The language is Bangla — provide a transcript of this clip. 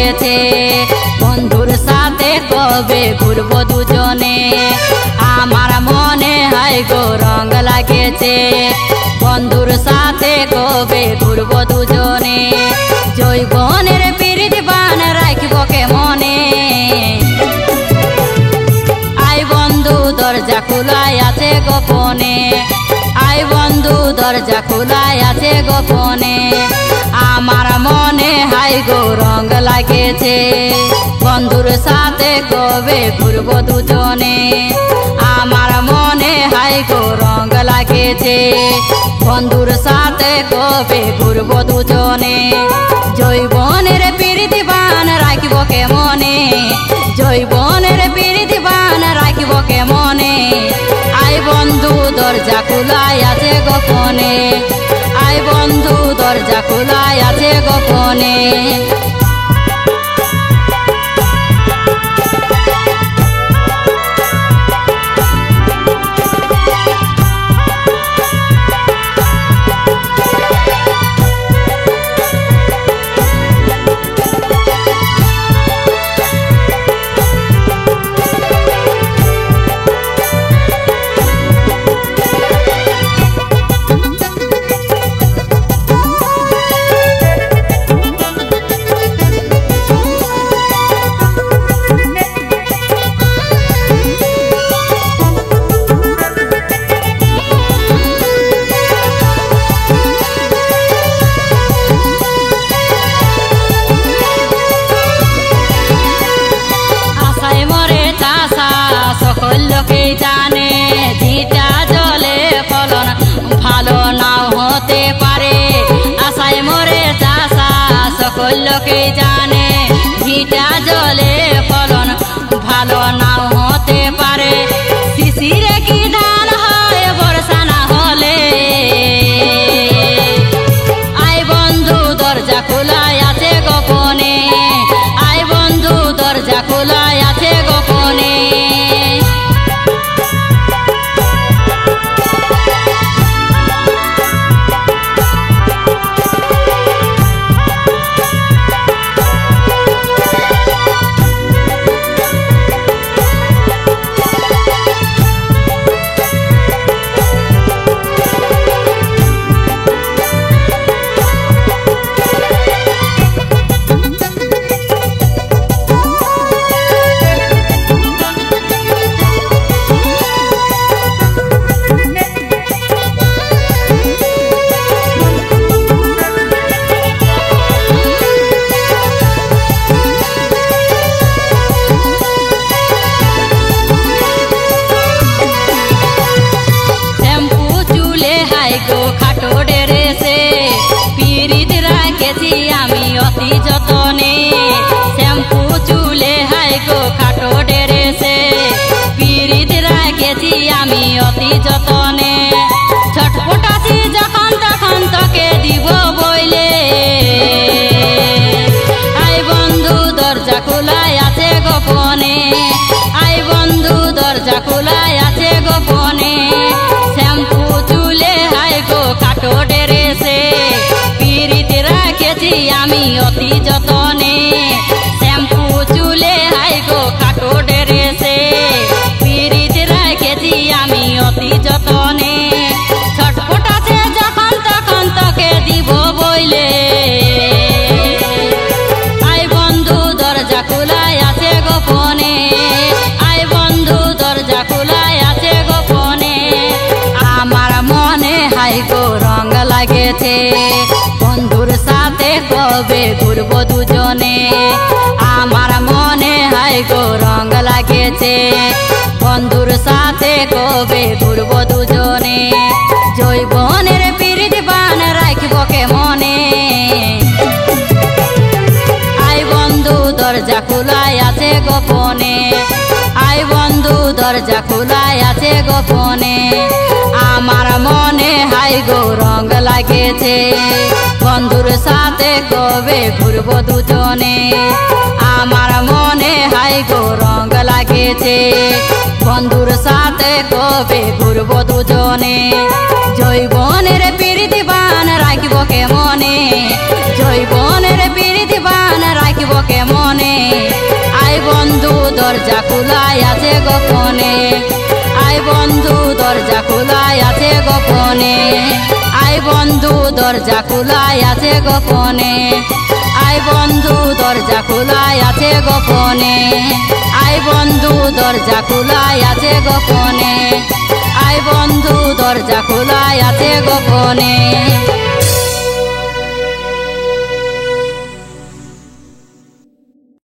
লাগেছে বন্ধুর সাথে কবে ঘুরবো দুজনে আমার মনে হয় গো রং লাগেছে বন্ধুর সাথে কবে ঘুরবো দুজনে জৈবনের পিরিত বান রাখবো কে মনে আই বন্ধু দরজা খোলাই আছে গোপনে আই বন্ধু দরজা খোলাই আছে গোপনে আমার মনে হাই গো রং লাগেছে বন্ধুর সাথে কবে ঘুরবো দুজনে আমার মনে হাই গো রং লাগেছে বন্ধুর সাথে কবে ঘুরবো দুজনে জৈবনের পিরিতি বান রাখবো কে মনে জৈবনের পিরিতি বান রাখবো কে মনে আই বন্ধু দরজা খোলাই আছে গোপনে আই বন্ধু দরজা খোলাই আছে গোপনে লোকে জানে ঝিটা জলে ফলন ভালো নাও হতে পারে আশায় মরে চাষা সকল লোকে জানে ঝিটা জলে ফলন ভালো নাও হতে পারে শিশিরে কি ধান হয় বর্ষা না হলে আই বন্ধু দরজা খোলাই আছে গোপনে আই বন্ধু দরজা খোলাই আছে গোপনে খাটো ডেরেছে পিরিত রাখেছি আমি অতি যতনে শ্যাম্পু চুলে হাই গো খাটো ডেরেছে পিরিত রাখেছি আমি অতি যতনে ছটফটাছি যখন তখন তোকে দিব বইলে আই বন্ধু দরজা খোলাই আছে গোপনে আই বন্ধু দরজা খোলাই আছে গোপনে শ্যাম্পু চুলে খাটো ডেরেছে পিরিত রাখেছি আমি অতি যতনে শ্যাম্পু চুলে হাই গো খাটো ডেরেছে পিরিত রাখেছি আমি অতি যতনে ছটফটাছে যখন তখন তোকে দিব বইলে আই বন্ধু দরজা খোলাই আছে গোপনে আই বন্ধু দরজা খোলাই আছে গোপনে আমার মনে হাই গো রং লাগেছে বন্ধুর সাথে কবে ঘুরবো দুজনে আমার মনে হাই গো রং লাগেছে বন্ধুর সাথে কবে ঘুরবো দুজনে জৈবনের পিরিত বান রাখবো কে মনে আই বন্ধু দরজা খোলাই আছে গোপনে আই বন্ধু দরজা খোলাই আছে গোপনে আমার মনে হাই গো রং লাগেছে বন্ধুর সাথে কবে ঘুরবো দুজনে আমার মনে হাই গো রং লাগেছে বন্ধুর সাথে কবে ঘুরবো দুজনে জৈবনের পিরিতি বান রাখবো কে মনে জৈবনের পিরিতি বান রাখবো কে মনে খোলাই আছে গোপনে আয় বন্ধু দরজা খোলাই আছে গোপনে আয় বন্ধু দরজা খোলাই আছে গোপনে আয় বন্ধু দরজা খোলাই আছে গোপনে আয় বন্ধু দরজা খোলাই আছে গোপনে।